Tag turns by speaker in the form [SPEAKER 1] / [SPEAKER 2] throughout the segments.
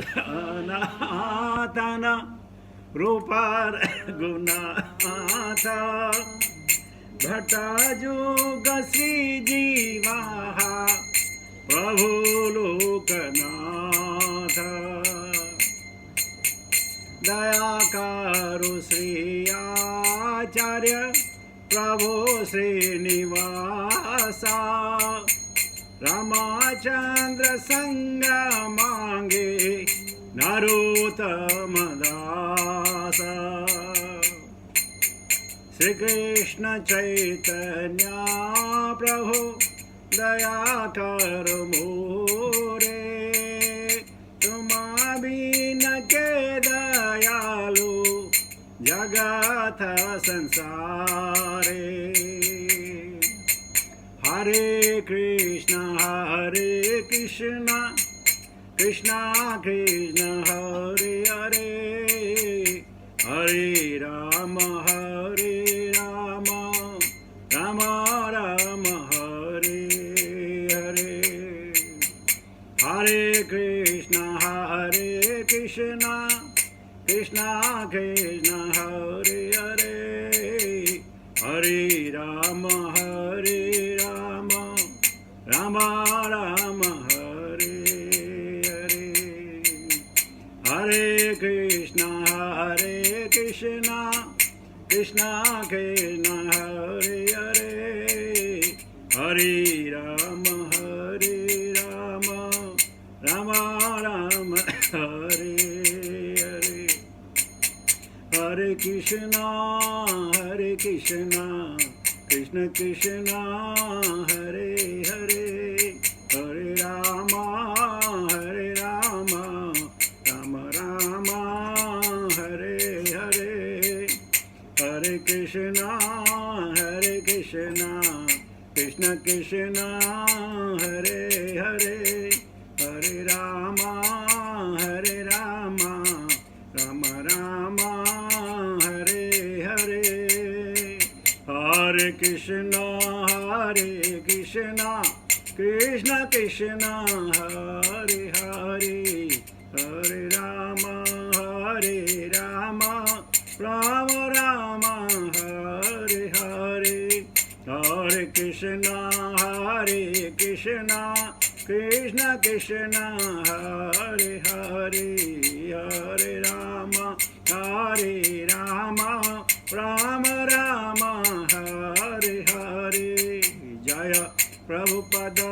[SPEAKER 1] सनातन रूपर गुनाथ भट्टजुग श्री जीवा प्रभु लोकनाथ दया करु श्री आचार्य प्रभु श्रीनिवासा रामचंद्र संग मांगे नरोत्तम दास श्री कृष्ण चैतन्य प्रभु दया कर मोरे तुम बिन के दयालु जगत संसारे हरे कृष्ण कृष्ण कृष्ण हरे हरे हरे राम राम राम हरे हरे हरे कृष्ण कृष्ण कृष्ण कृष्ण हरे हरे हरे राम राम राम हरे हरे हरे कृष्ण कृष्ण कृष्ण कृष्ण हरे हरे हरे राम राम राम हरे हरे हरे कृष्ण कृष्ण कृष्ण हरे हरे हरे राम राम राम हरे हरे हरे कृष्ण कृष्ण कृष्ण हरे हरे हरे राम राम राम हरे हरे हरे कृष्ण कृष्ण कृष्ण हरे हरे हरे राम राम राम हरे हरे हरे कृष्ण कृष्ण कृष्ण हरे हरे हरे राम राम हरे हरे जय प्रभुपदा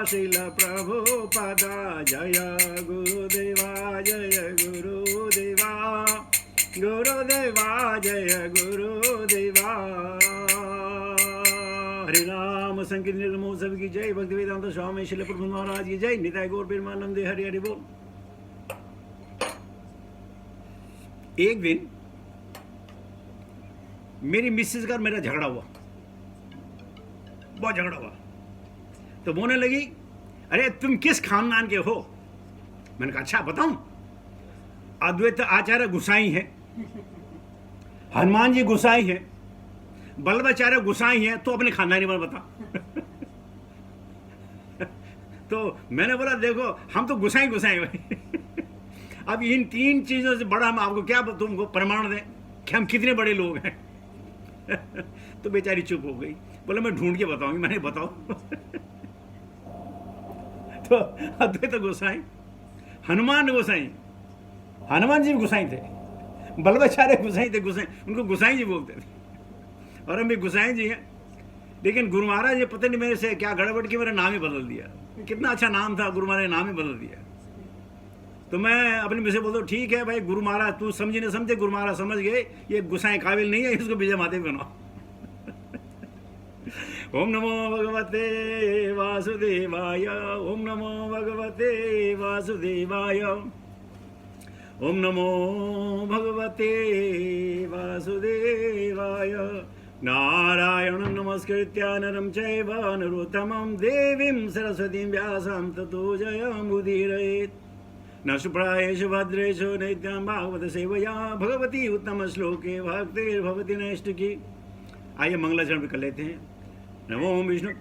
[SPEAKER 1] श्रील प्रभुपदा जय गुरुदेवा जय गुरुदेवा हरे राम संकीर्तन महोत्सव की जय भक्ति वेदांत स्वामी श्रील प्रभु महाराज की जय निताय गौर प्रेमानंदे हरि हरि बोल। एक दिन मेरी मिसेज का मेरा झगड़ा हुआ, बहुत झगड़ा हुआ। तो बोलने लगी अरे तुम किस खानदान के हो? मैंने कहा अच्छा बताऊं। अद्वैत आचार्य गुसाई है, हनुमान जी गुसाई है, बल्लभाचार्य गुसाई है, तो अपने खानदानी पर बता। तो मैंने बोला देखो हम तो गुसाई भाई। अब इन तीन चीजों से बड़ा हम आपको क्या तुमको प्रमाण दें कि हम कितने बड़े लोग हैं। तो बेचारी चुप हो गई, बोला मैं ढूंढ के बताऊंगी। मैंने बताओ। तो अद्वैत गोसाई, हनुमान गोसाई, हनुमान जी गोसाई थे, बल्लभाचार्य गोसाई थे, गोसाई उनको गोसाई जी बोलते थे, और हम भी गोसाई जी हैं। लेकिन गुरु महाराज ये पता नहीं मेरे से क्या गड़बड़ की, मेरा नाम ही बदल दिया। कितना अच्छा नाम था, गुरु महाराज ने नाम ही बदल दिया। तो मैं अपने मुझसे बोलता हूँ ठीक है भाई गुरु महाराज तू समझे न समझे, गुरु महाराज समझ गए ये गोसाई काबिल नहीं है, इसको विजय माते बनाओ। ओम नमो भगवते वासुदेवाय, ओम नमो भगवते वासुदेवाय, ओम नमो भगवते वासुदेवाय। नारायण नमस्कृत्य नरं चैव नरोत्तमं देवीं सरस्वतीं व्यासं ततो जयमुदीरयेत्। न शुभ्रायेषु भद्रेषु नित्यं भागवत सेवया भगवती उत्तम श्लोके भक्तिर्भवति नैष्टिकी। आइए मंगलाचरण भी कर लेते हैं। नमो विष्णु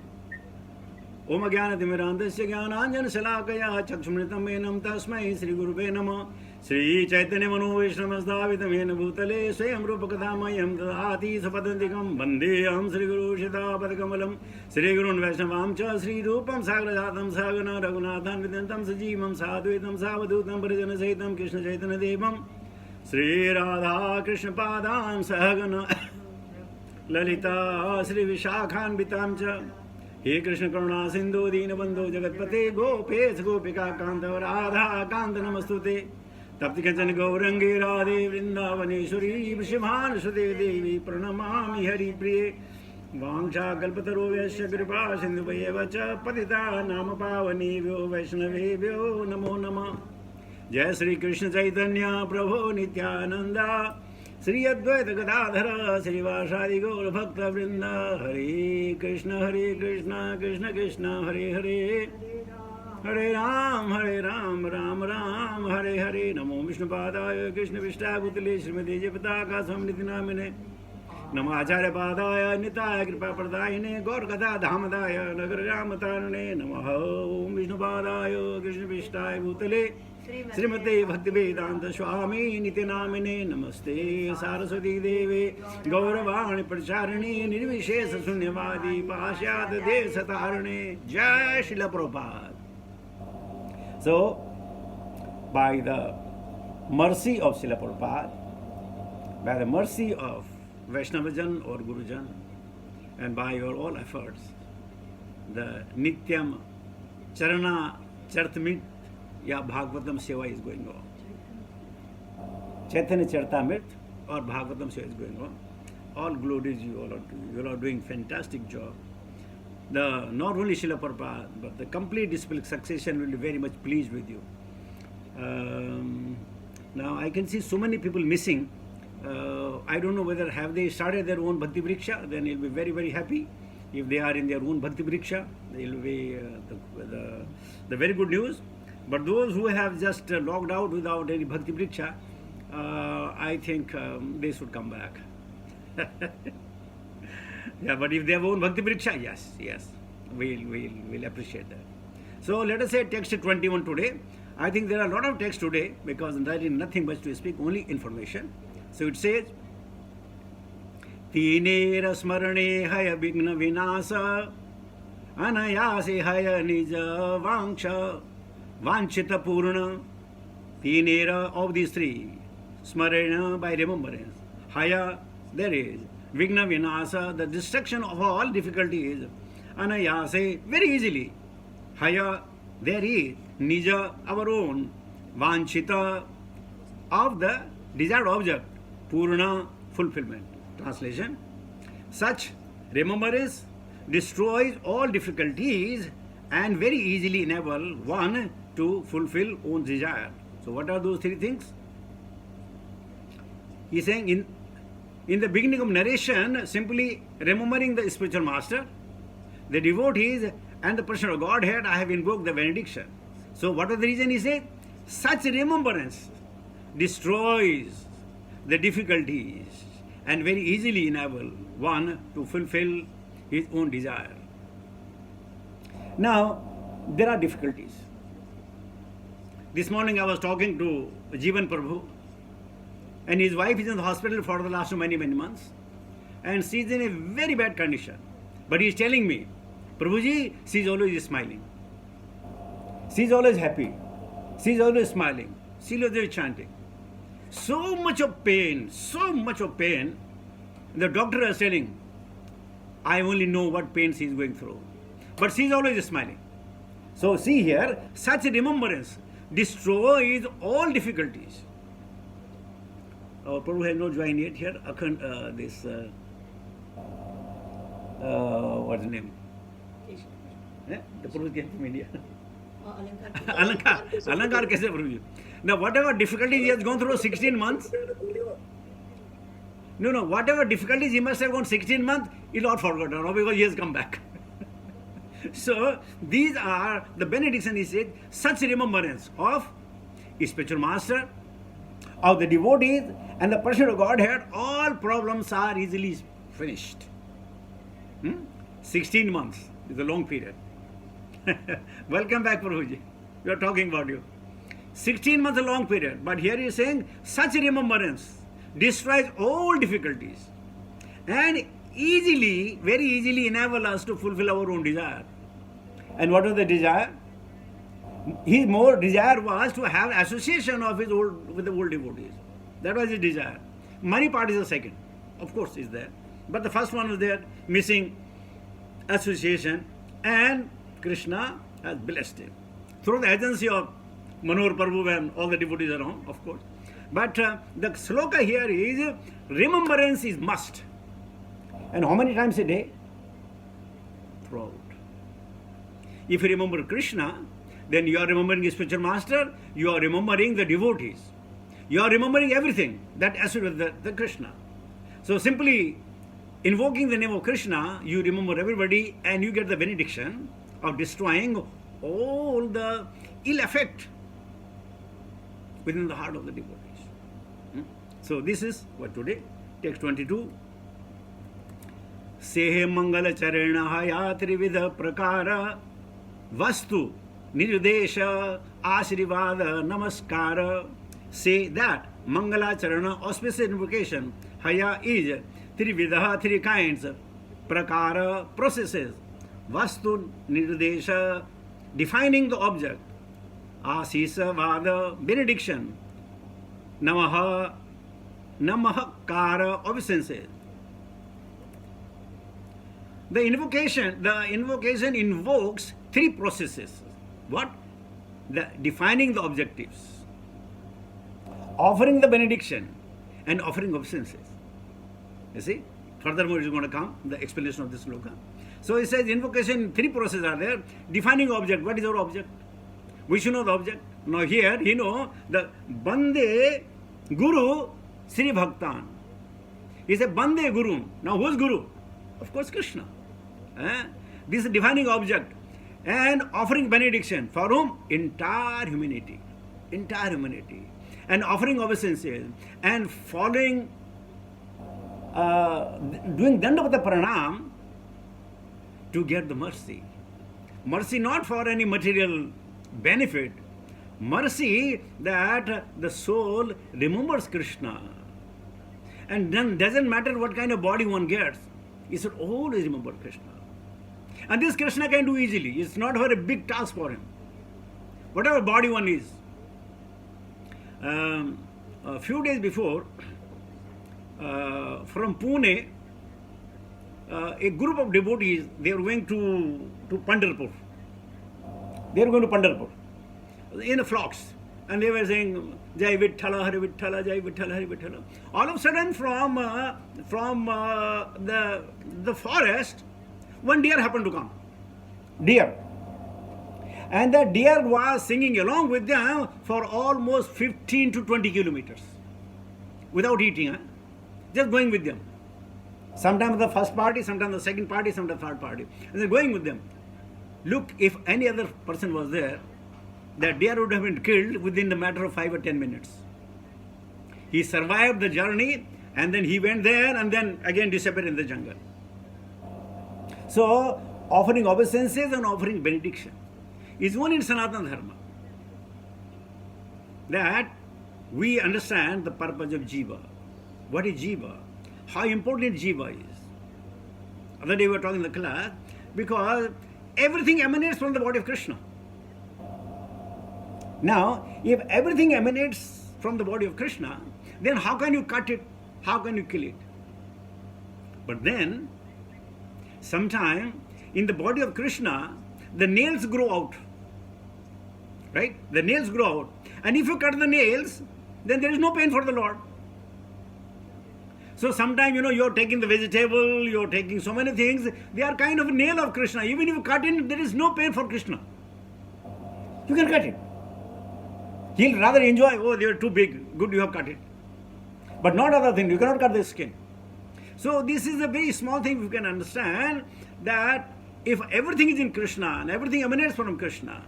[SPEAKER 1] ओम ज्ञानतिमिरान्धस्य ज्ञानाञ्जनशलाकया चक्षुमृतं येनं तस्मै श्रीगुरुवे नमः। श्रीचैतन्यमनोविष्णमस्तावितं येन भूतले स्वयं रूपकथामयं ददाति सपदन्तिकं वन्देऽहं श्रीगुरुशितापदकमलं। श्रीगुरून् वैष्णवां च श्रीरूपं साग्रजातं सहगण रघुनाथान्वितं सजीवं साद्वैतं सावधूतं परिजनसहितं कृष्णचैतन्यदेवं श्रीराधाकृष्णपादां सहगण ललिता श्रीविशाखान्वितां च। हे कृष्ण करुणा सिंधु दीनबंधो जगतपते गोपेश गोपिका कांत राधा कांत नमस्तुते। तप्त कंचन गौरंगे राधे वृंदावनेश्वरी वृषभानुसुते देवी प्रणमामि हरिप्रिये। वाञ्छाकल्पतरुभ्यश्च कृपा सिन्धुभ्येव च पतितानां पावनेभ्यो वैष्णवेभ्यो नमो नमः। जय श्री कृष्ण चैतन्य प्रभो नित्यानंद श्री अद्वैत गदाधर श्रीवासादि गौर भक्त वृंद। हरे कृष्ण कृष्ण कृष्ण हरे हरे, हरे राम राम राम हरे हरे। नमो विष्णुपादाय कृष्ण विष्टाय भूतले श्रीमती जयपताका समृद्धि नामिने। नमो आचार्य पादाय निताय कृपा प्रदायिने गौर कथा धामदाय नगर राम तारणे। नमः ओम विष्णुपादाय कृष्ण विष्टाय भूतले श्रीमते भक्तिवेदांत स्वामी नित्य नामिने। नमस्ते सारस्वती देवे गौरवाणी प्रचारिणे निर्विशेष शून्यवादी पाश्चात्य देश तारणे। जय Srila Prabhupada. So, by the mercy of Srila Prabhupada, by the mercy of Vaishnavajan or Gurujan, and by your all efforts, the Nityam Charana Chartamit या भागवतम सेवा is going on. Chaitanya Charitamrita or Bhagavatam सेवा is going on. All glories you all are doing. You all are doing fantastic job. Not only Srila Prabhupada, but the complete disciplic succession will be very much pleased with you. Now I can see so many people missing. I don't know whether have they started their own Bhakti Vriksha. Then you'll be very, very happy. If they are in their own Bhakti Vriksha, it will be the very good news. But those who have just logged out without any Bhakti Vriksha, I think they should come back. Yeah, but if they have own Bhakti Vriksha, yes, we'll appreciate that. So let us say text 21 today. I think there are a lot of text today because there is nothing much to speak, only information. So it says, Tinera smarane haya vigna vinasa anayase haya nija vangsha vanchita purna. Tinera of these three, smarana by remembrance, haya there is, vigna vinasa the destruction of all difficulties, anayase very easily, haya there is, nija our own, vanchita of the desired object, purna fulfillment. Translation: such remembrance destroys all difficulties and very easily enable one to fulfill own desire. So what are those three things? He is saying in the beginning of narration, simply remembering the spiritual master, the devotees and the person of Godhead, I have invoked the benediction. So what was the reason he said? Such remembrance destroys the difficulties and very easily enable one to fulfill his own desire. Now, there are difficulties. This morning I was talking to Jivan Prabhu, and his wife is in the hospital for the last many months, and she is in a very bad condition. But he is telling me, Prabhuji, she is always smiling. She is always happy. She is always smiling. She is always chanting. So much of pain. The doctor is telling, I only know what pain she is going through. But she is always smiling. So see here, such remembrance destroys all difficulties. Our Prabhu has not joined yet here. What's the name? The Prabhu came from India. Alankar kaise Prabhu? Now whatever difficulties he has gone through 16 months, whatever difficulties he must have gone 16 months, he's not forgotten now because he has come back. So these are the benediction, he said, such remembrance of spiritual master, of the devotees and the person of Godhead, all problems are easily finished. 16 months is a long period. Welcome back, Prabhuji. We are talking about you. 16 months a long period, but here he is saying such remembrance destroys all difficulties and easily, very easily enable us to fulfill our own desire. And what was the desire? His more desire was to have association of his old with the old devotees. That was his desire. Money part is the second, of course, is there. But the first one was there, missing association, and Krishna has blessed him through the agency of Manohar Prabhu and all the devotees around, of course. But the sloka here is remembrance is must. And how many times a day? Throughout. If you remember Krishna, then you are remembering his spiritual master, you are remembering the devotees. You are remembering everything that has to do with the Krishna. So simply invoking the name of Krishna, you remember everybody and you get the benediction of destroying all the ill effect within the heart of the devotees. So this is what today, text 22. Sehe Mangala Charena Haya Trividha Prakara Vastu Nirdesha Ashrivada Namaskara. Say that Mangala Charana auspicious invocation Haya is Trividha, three kinds, Prakara, processes, Vastu Nirdesha, defining the object, Asisa Vada, benediction, Namaha, Namahakara, obeisances. The invocation invokes three processes. What? Defining the objectives, offering the benediction, and offering obeisances. You see? Furthermore, it is going to come, the explanation of this sloka. So it says invocation, three processes are there. Defining object. What is our object? We should know the object. Now here, you know, the Bande Guru Sri Bhaktan. He said Bande Guru. Now who is Guru? Of course, Krishna. This is defining object. And offering benediction. For whom? Entire humanity. Entire humanity. And offering obeisances. And following, doing Dandavata Pranam to get the mercy. Mercy not for any material benefit. Mercy that the soul remembers Krishna. And then doesn't matter what kind of body one gets. He should always remember Krishna. And this Krishna can do easily. It's not a very big task for him. Whatever body one is. A few days before, from Pune, a group of devotees, they were going to Pandharpur. They were going to Pandharpur in a flocks. And they were saying, Jai Vitthala, Hari Vitthala, Jai Vitthala, Hari Vitthala. All of a sudden, from the forest, one deer happened to come. Deer. And the deer was singing along with them for almost 15 to 20 kilometers. Without eating, just going with them. Sometimes the first party, sometimes the second party, sometimes the third party. And they're going with them. Look, if any other person was there, that deer would have been killed within the matter of 5 or 10 minutes. He survived the journey and then he went there and then again disappeared in the jungle. So, offering obeisances and offering benediction is one in Sanatana Dharma. That we understand the purpose of Jiva. What is Jiva? How important Jiva is. Other day we were talking in the class, because everything emanates from the body of Krishna. Now, if everything emanates from the body of Krishna, then how can you cut it? How can you kill it? But then, sometime in the body of Krishna, the nails grow out. Right? The nails grow out. And if you cut the nails, then there is no pain for the Lord. So sometimes, you're taking the vegetable, you're taking so many things, they are kind of a nail of Krishna. Even if you cut it, there is no pain for Krishna. You can cut it. He'll rather enjoy, oh, they are too big, good, you have cut it. But not other thing, you cannot cut the skin. So this is a very small thing you can understand, that if everything is in Krishna and everything emanates from Krishna,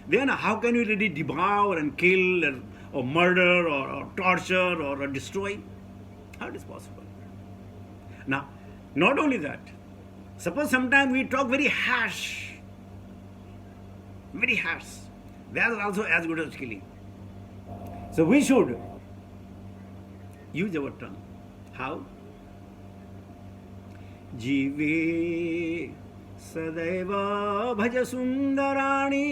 [SPEAKER 1] then how can you really devour and kill or murder or torture or destroy? How it is possible? Now, not only that, suppose sometimes we talk very harsh very harsh. That is also as good as killing. So we should use our tongue. How? जीवे सदैव भज सुंदराणि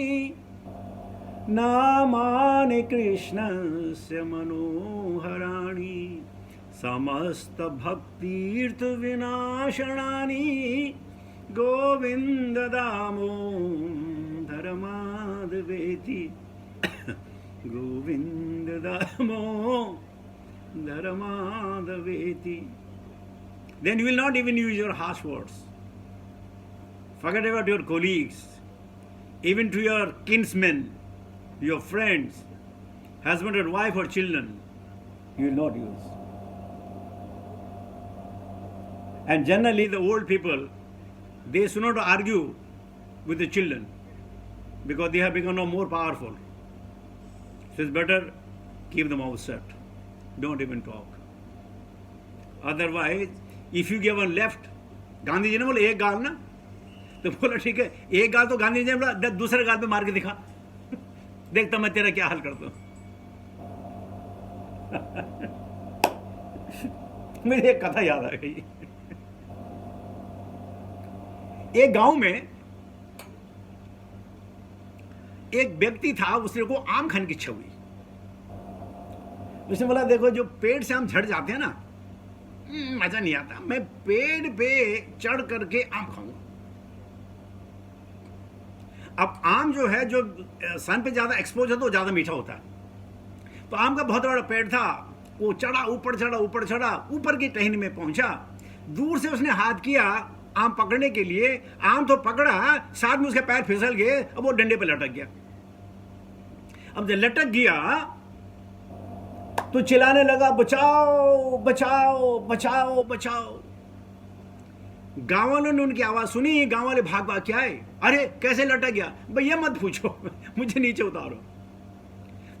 [SPEAKER 1] नामानि कृष्णस्य मनोहराणि समस्त भक्तिर्थ विनाशनानि Govind Damodar माधवेति Govind Damodar माधवेति. Then you will not even use your harsh words. Forget about your colleagues, even to your kinsmen, your friends, husband or wife or children, you will not use. And generally the old people, they should not argue with the children because they have become now more powerful. So it's better keep them mouth shut. Don't even talk. Otherwise, if you give one left, Gandhi ji ने बोला एक गाल ना, तो बोला ठीक है एक गाल, तो गांधी जी ने बोला दूसरे गाल पे मार के दिखा, देखता मैं तेरा क्या हाल करता हूं. मुझे एक कथा याद आ गई. एक गांव में एक व्यक्ति था, उसने को आम खाने की इच्छा हुई. उसने बोला देखो जो पेड़ से आम झड़ जाते हैं ना, मजा नहीं आता, मैं पेड़ पे चढ़ करके आम खाऊंगा. अब आम जो है, जो सन पे ज्यादा एक्सपोज है तो ज्यादा मीठा होता है. तो आम का बहुत बड़ा पेड़ था, वो चढ़ा ऊपर चढ़ा ऊपर चढ़ा, ऊपर की टहनी में पहुंचा. दूर से उसने हाथ किया आम पकड़ने के लिए, आम तो पकड़ा, साथ में उसके पैर फिसल गए, अब वो डंडे पे लटक गया. अब जब लटक गया तो चिल्लाने लगा बचाओ बचाओ बचाओ बचाओ. गांव वालों ने उनकी आवाज सुनी, गांव वाले भाग भाग के आए. अरे कैसे लटक गया? भैया मत पूछो, मुझे नीचे उतारो.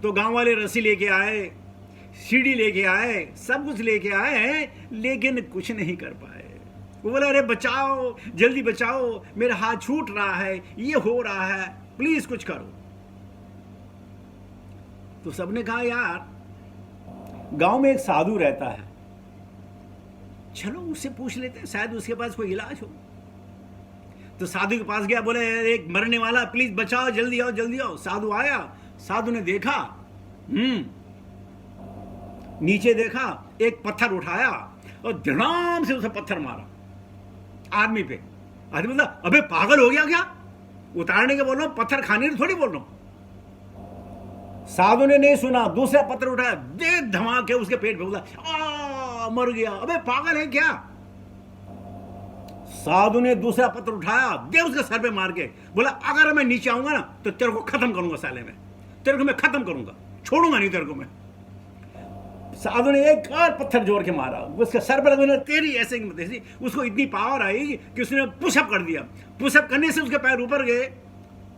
[SPEAKER 1] तो गांव वाले रस्सी लेके आए, सीढ़ी लेके आए, सब कुछ लेके आए, लेकिन कुछ नहीं कर पाए. वो बोला अरे बचाओ, जल्दी बचाओ, मेरा हाथ छूट रहा है, ये हो रहा है, प्लीज कुछ करो. तो सबने कहा यार गांव में एक साधु रहता है, चलो उससे पूछ लेते हैं, शायद उसके पास कोई इलाज हो. तो साधु के पास गया, बोले एक मरने वाला, प्लीज बचाओ, जल्दी आओ जल्दी आओ. साधु आया, साधु ने देखा, नीचे देखा, एक पत्थर उठाया और धड़ाम से उसे पत्थर मारा आदमी पे. आदमी बोला अबे पागल हो गया क्या, उतारने के बोल रहा हूं, पत्थर खाने के थोड़ी बोल रहा हूं. साधु ने नहीं सुना, दूसरा पत्थर उठाया, दे धमाके उसके पेट पे. बोला मर गया. अबे पागल है क्या? साधु ने दूसरा पत्थर उठाया, दे उसके सर पे मार के. बोला अगर मैं नीचे आऊंगा ना तो तेरे को खत्म करूंगा, साले में तेरे को मैं खत्म करूंगा, छोड़ूंगा नहीं तेरे को मैं. साधु ने एक और पत्थर जोड़ के मारा, उसके सर पर लगा. तेरी ऐसे उसको इतनी पावर आई कि उसने पुशअप कर दिया. पुशअप करने से उसके पैर ऊपर गए,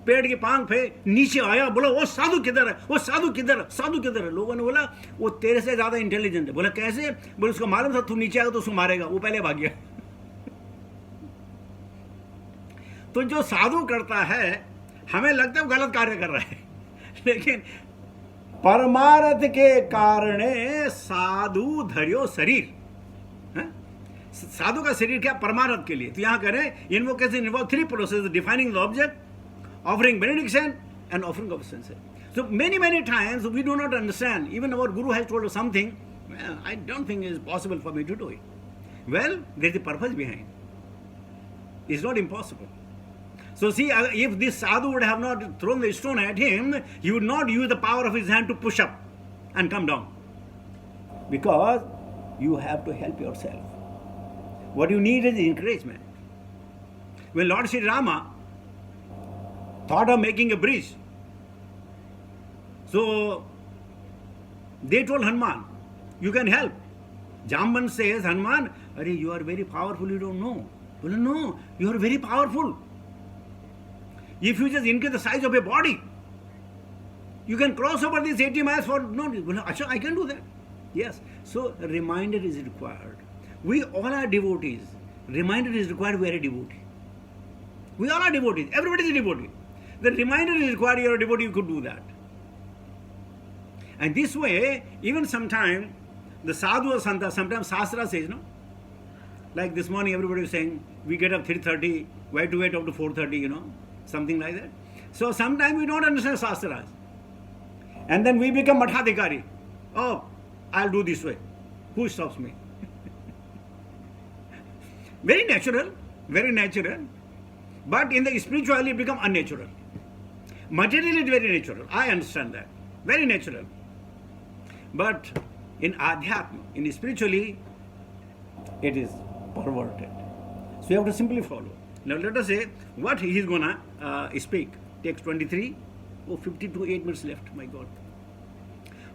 [SPEAKER 1] पेड़ की पांख पे नीचे आया. बोला वो साधु किधर है, वो साधु किधर है, साधु किधर है. लोगों ने बोला वो तेरे से ज्यादा इंटेलिजेंट है. बोला कैसे? बोले उसको मालूम था तू नीचे आएगा तो उसको मारेगा, वो पहले भाग गया. तो जो साधु करता है, हमें लगता है वो गलत कार्य कर रहा है, लेकिन परमार्थ के कारण साधु धर्यो शरीर. साधु का शरीर क्या? परमार्थ के लिए. तो यहां करें invocation involve three process: defining the object, offering benediction, and offering of sunset. So many times we do not understand. Even our guru has told us something, well, I don't think it is possible for me to do it. Well, there is a purpose behind. It's not impossible. So see, if this sadhu would have not thrown the stone at him, he would not use the power of his hand to push up and come down. Because you have to help yourself. What you need is encouragement. When Lord Sri Rama thought of making a bridge, so they told Hanuman, you can help. Jamban says, Hanuman, Are, you are very powerful, you don't know. Well, no, you are very powerful. If you just increase the size of your body, you can cross over these 80 miles for no. Well, I can do that. Yes. So a reminder is required. We all are devotees. Reminder is required. We are a devotee. We all are devotees. Everybody is a devotee. the reminder is required, you're a devotee, you could do that. And this way, even sometime, the sadhu or santa, sometimes Shastra says, no? Like this morning, everybody was saying, we get up 3:30, why to wait up to 4:30, something like that. So sometimes we don't understand Shastras. And then we become Mathadhikari. Oh, I'll do this way. Who stops me? Very natural, very natural. But in the spirituality, it becomes unnatural. Materially, it's very natural. I understand that. Very natural. But in Adhyatma, in spiritually, it is perverted. So you have to simply follow. Now let us say what he is going to speak. Text 23. 52, 8 minutes left. My God.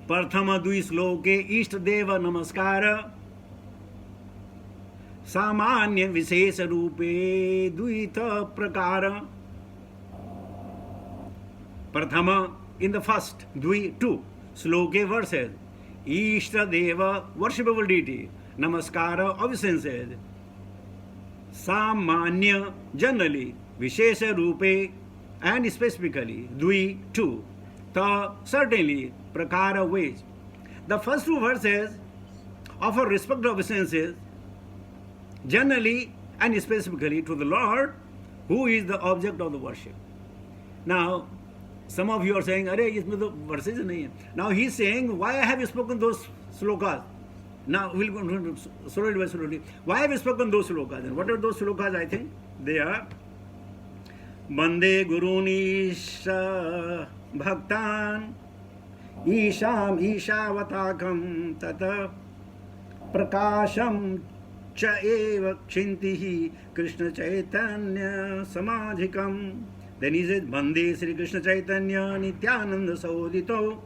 [SPEAKER 1] Prathama dui sloke Ishtadeva namaskara samanya visesa rupe duita prakara. Prathama, in the first, dui, 2 sloke verses, Ishtadeva, worshipable deity, namaskara, obeisances, samanya, generally, vishesha rupe, and specifically, dui, 2, ta, certainly, prakara, ways. The first 2 verses offer respect obeisances, generally and specifically to the Lord, who is the object of the worship. Now, some of you are saying, "Arey, isme to verses nahi hai." Now he is saying, why I have spoken those slokas? Now we'll go slowly by slowly. Why have I spoken those slokas? And what are those slokas? I think they are Bande Gurunisha Bhaktan Isham Ishavatakam Tata Prakasham Cha eva Kshintihi Krishna Chaitanya Samadhikam. Then he says, Bande Sri Krishna Chaitanya Nityananda Saudito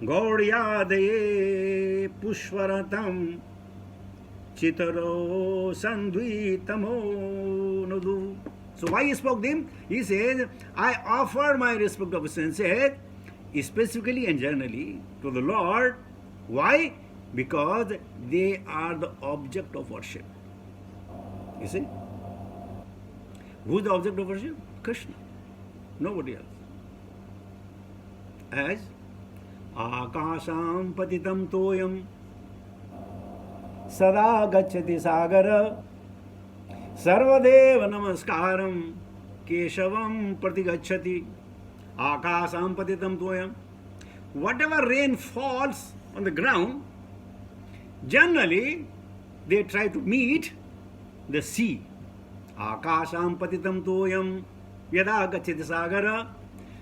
[SPEAKER 1] Gauriyadaye Pushvaratam Chitaro Sandvitamo Nudu. So why he spoke them? He says, I offer my respect of senses specifically and generally to the Lord. Why? Because they are the object of worship. You see? Who is the object of worship? Krishna. Nobody else. As Akasham patitam toyam sada gacchati sagara sarvadeva namaskaram keshavam pratigacchati. Akasham patitam toyam. Whatever rain falls on the ground, generally they try to meet the sea. Akasham patitam toyam yada gacchati sagara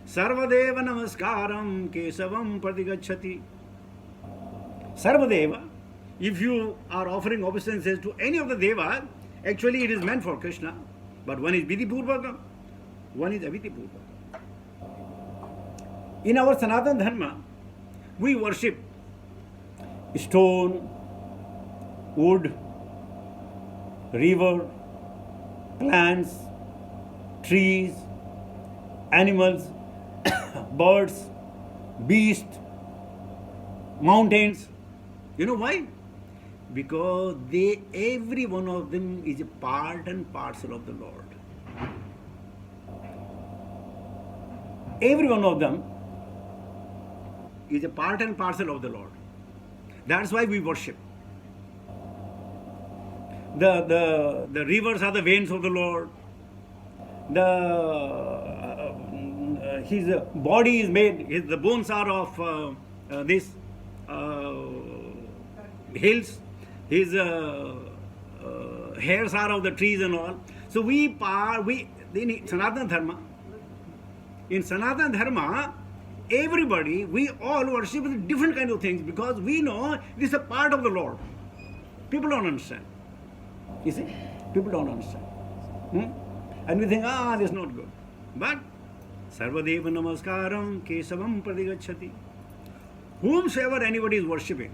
[SPEAKER 1] sarvadeva namaskaram kesavam pratigacchati. Sarvadeva, if you are offering obeisances to any of the devas, actually it is meant for Krishna. But one is Vidhi-purvaka, one is Avidhi-purvaka. In our Sanatana Dharma, we worship stone, wood, river, plants, trees, animals, birds, beasts, mountains. You know why? Because every one of them is a part and parcel of the Lord. Every one of them is a part and parcel of the Lord. That's why we worship. The rivers are the veins of the Lord. His body is made, the bones are of this hills. His hairs are of the trees and all. So in Sanatana Dharma, everybody, we all worship different kind of things because we know this is a part of the Lord. People don't understand. You see? People don't understand. And we think, this is not good. But Sarvadeva Namaskaram Kesavam Pradigacchati. Whomsoever anybody is worshipping,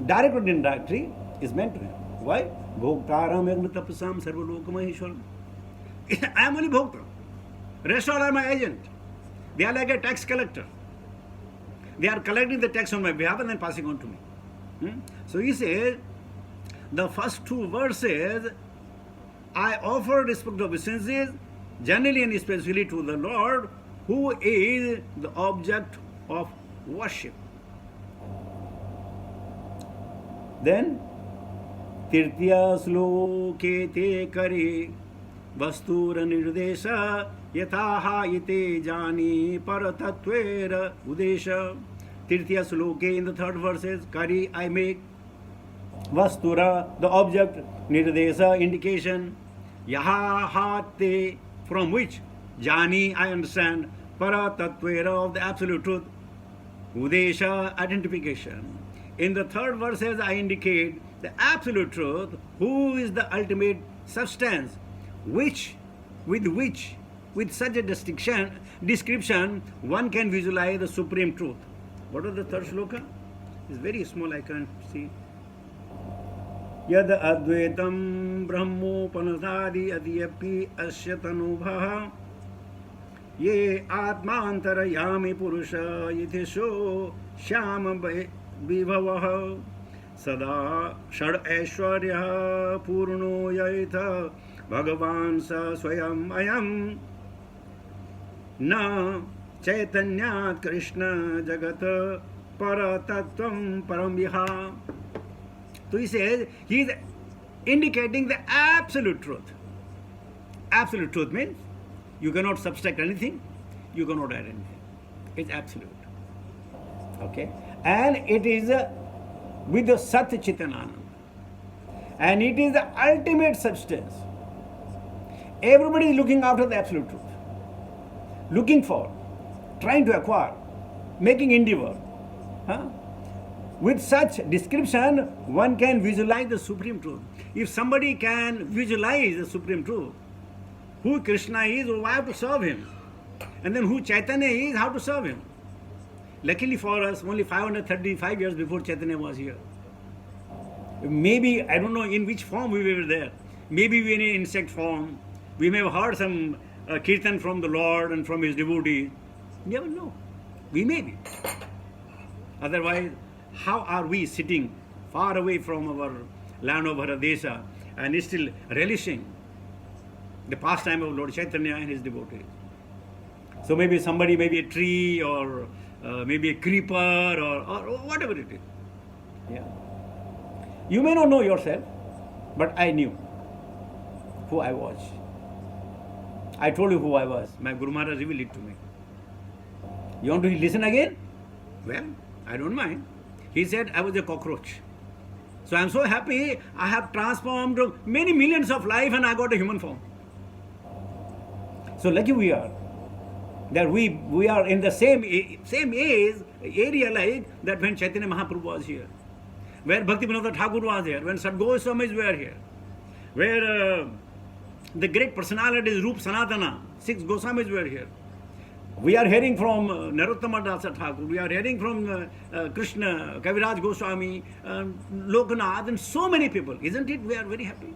[SPEAKER 1] direct or indirectly, is meant to him. Why? Bhoktaram Yagnatapasam Sarvalokamahiswaram. I am only Bhokta. Rest all are my agent. They are like a tax collector. They are collecting the tax on my behalf and then passing on to me. So he says, the first 2 verses, I offer respect of obeisances generally and especially to the Lord, who is the object of worship. Then, Tirtya Sloke Te Kare Vastura Nirdesha Yataha Ite Jani Paratatvera Udesha. Tirtya Sloke, in the third verses, Kari, I make, Vastura, the object, Nirdesha, indication, Yaha Hate, from which, Jani, I understand, Paratatvera, of the absolute truth, Udesha, identification. In the third verses, I indicate the absolute truth, who is the ultimate substance, with such a description, one can visualize the supreme truth. What is the third shloka? It's very small, I can't see. Yad advaitam brahmopanasadi adyapi asya tanubhaha ye atmantarayami purusha yithisho shyam vibhavah sada shad aishwarya purno yaitha bhagavan sa swayam ayam na chaitanyat krishna jagat paratattvam param viha. So he says, he is indicating the absolute truth. Absolute truth means you cannot subtract anything, you cannot add anything. It's absolute. Okay? And it is with the Sat Chitanananda. And it is the ultimate substance. Everybody is looking after the absolute truth. Looking for, trying to acquire, making endeavor. Huh? With such description, one can visualize the supreme truth. If somebody can visualize the supreme truth, who Krishna is, why have to serve him? And then who Chaitanya is, how to serve him? Luckily for us, only 535 years before Chaitanya was here. Maybe, I don't know in which form we were there. Maybe we were in insect form. We may have heard some kirtan from the Lord and from his devotees. You never know. We may be. Otherwise, how are we sitting far away from our land of Bharadesha and still relishing the pastime of Lord Chaitanya and his devotees? So maybe somebody, maybe a tree or maybe a creeper or whatever it is. Yeah. You may not know yourself, but I knew who I was. I told you who I was. My Guru Maharaj revealed it to me. You want to listen again? Well, I don't mind. He said I was a cockroach. So I'm so happy I have transformed many millions of life and I got a human form. So lucky we are that we are in the same age, area like that when Chaitanya Mahaprabhu was here, where Bhaktivinoda Thakur was here, when Sad Goswamis were here, where the great personalities Rup Sanatana, 6 Goswamis were here. We are hearing from Narottama Dasa Thakur, we are hearing from Krishna, Kaviraj Goswami, Lokanath, and so many people. Isn't it? We are very happy.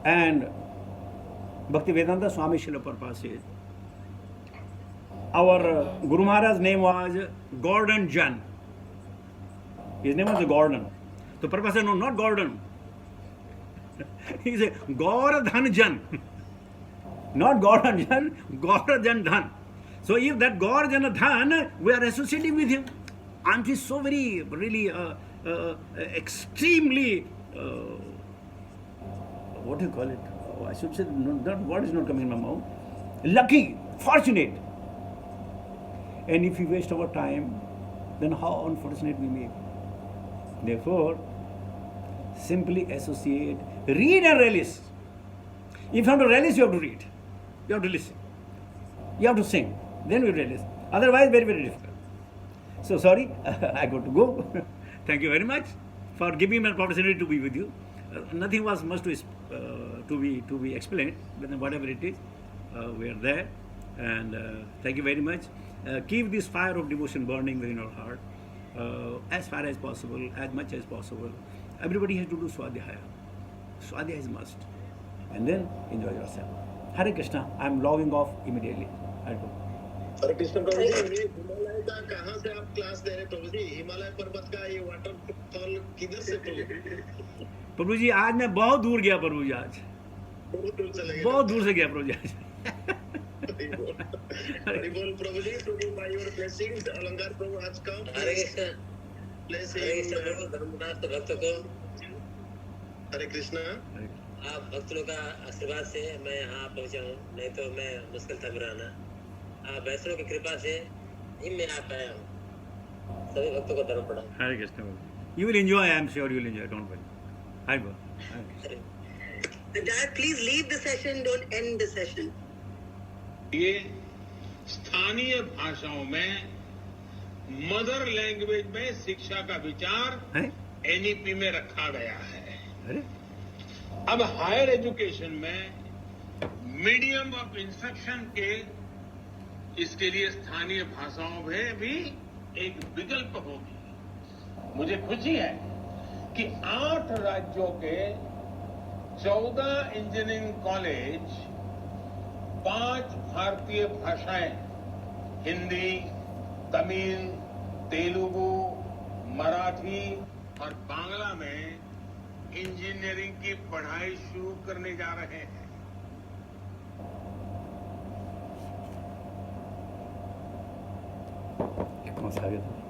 [SPEAKER 1] And Bhaktivedanta Swami Srila Prabhupada says, our Guru Maharaj's name was Gordon Jan. His name was Gordon. So Prabhupada said, no, not Gordon. He said, Gordhan Jan. Not Gordon Jan, Gordhan Dhan. So if that Gordhan Dhan, we are associating with him. Aren't we so very, really, extremely, what do you call it? Oh, I should say, that word is not coming in my mouth. Lucky, fortunate. And if we waste our time, then how unfortunate we may be. Therefore, simply associate, read and relish. If you have to relish, you have to read. You have to listen. You have to sing. Then you relish. Otherwise, very, very difficult. So sorry, I got to go. Thank you very much for giving me an opportunity to be with you. Nothing was much to be explained, but whatever it is, we are there. And thank you very much. Keep this fire of devotion burning within our heart as far as possible, as much as possible. Everybody has to do Swadhyaya. Swadhyaya is must. And then enjoy yourself. Hare Krishna. I am logging off immediately. I'll go.
[SPEAKER 2] हरे कृष्ण प्रभु जी, हिमालय का कहाँ से आप class दे रहे प्रभु जी? हिमालय पर्वत का ये waterfall किधर से प्रभु?
[SPEAKER 1] प्रभु जी आज मैं बहुत दूर गया प्रभु जी आज।
[SPEAKER 2] बहुत दूर चले गए।
[SPEAKER 1] बहुत दूर से गया प्रभु जी।
[SPEAKER 2] हरि बोल प्रभु जी, प्रभु by your blessings अलंकार प्रभु आज का
[SPEAKER 3] हरे कृष्ण।
[SPEAKER 2] blessing
[SPEAKER 3] हरे कृष्ण प्रभु धर्मदास तो भक्त को
[SPEAKER 2] हरे कृष्णा।
[SPEAKER 3] आप भक्त लोग का आशीर्वाद से मैं यहाँ पहुँचा हूँ, नहीं तो मैं मुश्किल था मेरा आना। आप वैष्णव की कृपा से ही मैं आ पाया हूँ। सभी भक्तों को धर्म पड़ा।
[SPEAKER 1] हरे कृष्ण प्रभु। You will enjoy, I am sure you will enjoy, don't worry. Hi boy.
[SPEAKER 4] Dad, please leave the session, don't end the session.
[SPEAKER 5] ये स्थानीय भाषाओं में मदर लैंग्वेज में शिक्षा का विचार
[SPEAKER 1] हैं?
[SPEAKER 5] एनईपी में रखा गया है।
[SPEAKER 1] अरे
[SPEAKER 5] अब हायर एजुकेशन में मीडियम ऑफ इंस्ट्रक्शन के इसके लिए स्थानीय भाषाओं में भी एक विकल्प होगी। मुझे खुशी है कि 8 राज्यों के 14 इंजीनियरिंग कॉलेज 5 भारतीय भाषाएं हिंदी, तमिल, तेलुगु, मराठी और बांग्ला में इंजीनियरिंग की पढ़ाई शुरू करने जा रहे हैं।
[SPEAKER 1] कौन सा आ गया था?